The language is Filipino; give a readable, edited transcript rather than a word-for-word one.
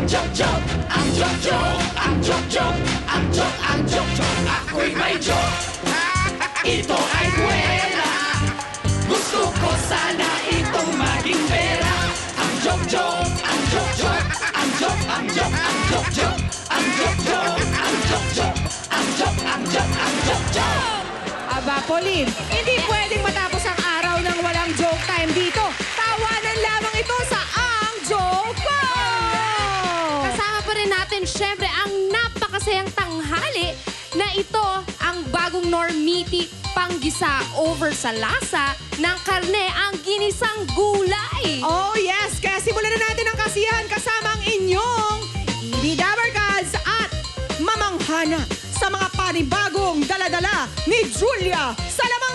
joke, ang joke, ang joke, ang joke, ako'y may joke. Ito ay buwela. Gusto ko sana itong maging pera. Ang joke, ang joke, ang joke, ang joke, ang joke, ang joke, ang joke, ang joke, ang joke, ang joke. Aba, Pauline, hindi pwedeng matapos ang araw ng walang joke time dito. Tawanan lamang ito sa Ang Joke Ko! Kasama pa rin natin, syempre, ang napakasayang tanghali na ito ang bagong Normiti panggisa over sa lasa ng karne ang ginisang gulay. Oh yes, kaya simulan na natin ang kasiyahan kasama ang inyong Edie Dabarkaz at Mamang Hana sa mga panibagong dala-dala ni Julia Salamang